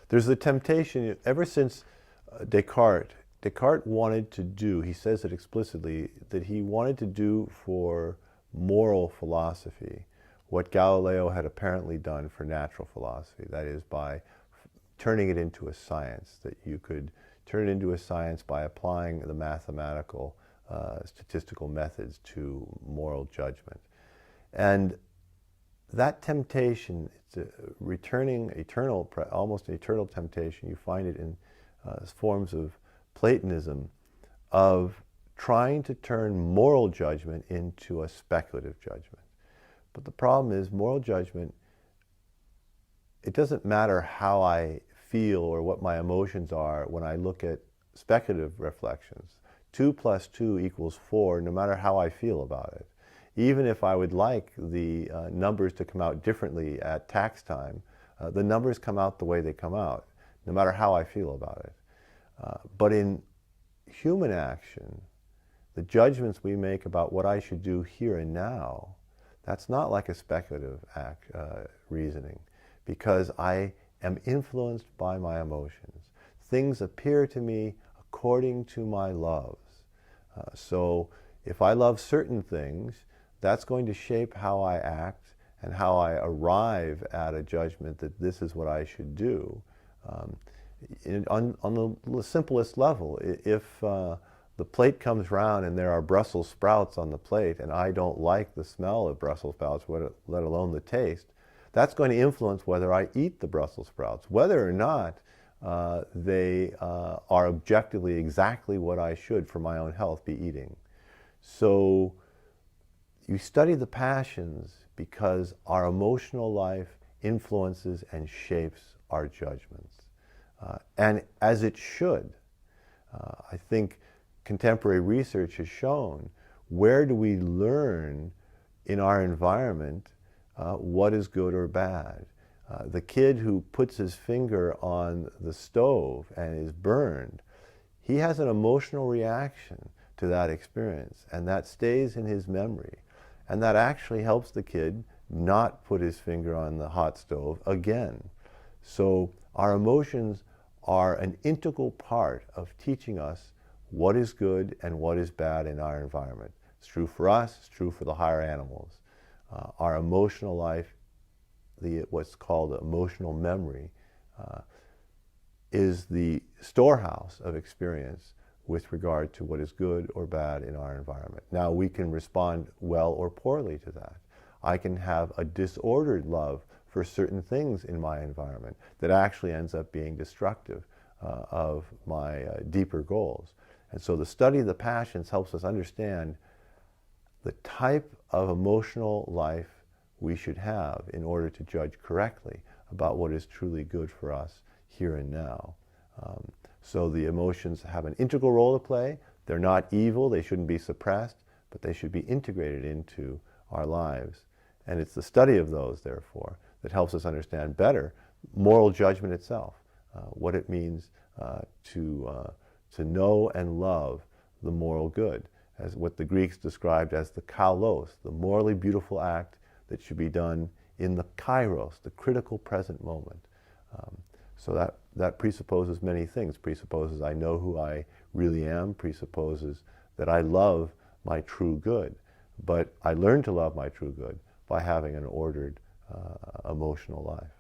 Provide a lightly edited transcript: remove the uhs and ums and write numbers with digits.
There's the temptation, ever since Descartes wanted to do, he says it explicitly, that he wanted to do for moral philosophy what Galileo had apparently done for natural philosophy. That is, by turning it into a science, that you could turn it into a science by applying the mathematical, statistical methods to moral judgment. And that temptation, it's a returning eternal, almost an eternal temptation. You find it in forms of Platonism, of trying to turn moral judgment into a speculative judgment. But the problem is, moral judgment, it doesn't matter how I feel or what my emotions are when I look at speculative reflections. 2 + 2 = 4, no matter how I feel about it. Even if I would like the numbers to come out differently at tax time, the numbers come out the way they come out, no matter how I feel about it. But in human action, the judgments we make about what I should do here and now, that's not like a speculative reasoning, because I am influenced by my emotions. Things appear to me according to my loves. So if I love certain things, that's going to shape how I act and how I arrive at a judgment that this is what I should do. On the simplest level, if the plate comes round and there are Brussels sprouts on the plate and I don't like the smell of Brussels sprouts, let alone the taste, that's going to influence whether I eat the Brussels sprouts, whether or not they are objectively exactly what I should, for my own health, be eating. So you study the passions because our emotional life influences and shapes our judgments. And as it should. I think contemporary research has shown, where do we learn in our environment what is good or bad? The kid who puts his finger on the stove and is burned, he has an emotional reaction to that experience, and that stays in his memory. And that actually helps the kid not put his finger on the hot stove again. So our emotions are an integral part of teaching us what is good and what is bad in our environment. It's true for us, it's true for the higher animals. Our emotional life, what's called emotional memory, is the storehouse of experience with regard to what is good or bad in our environment. Now, we can respond well or poorly to that. I can have a disordered love for certain things in my environment that actually ends up being destructive of my deeper goals. And so the study of the passions helps us understand the type of emotional life we should have in order to judge correctly about what is truly good for us here and now. So the emotions have an integral role to play. They're not evil, they shouldn't be suppressed, but they should be integrated into our lives. And it's the study of those, therefore, that helps us understand better moral judgment itself, what it means to know and love the moral good, as what the Greeks described as the kalos, the morally beautiful act that should be done in the kairos, the critical present moment. So that presupposes many things. Presupposes I know who I really am, presupposes that I love my true good. But I learn to love my true good by having an ordered emotional life.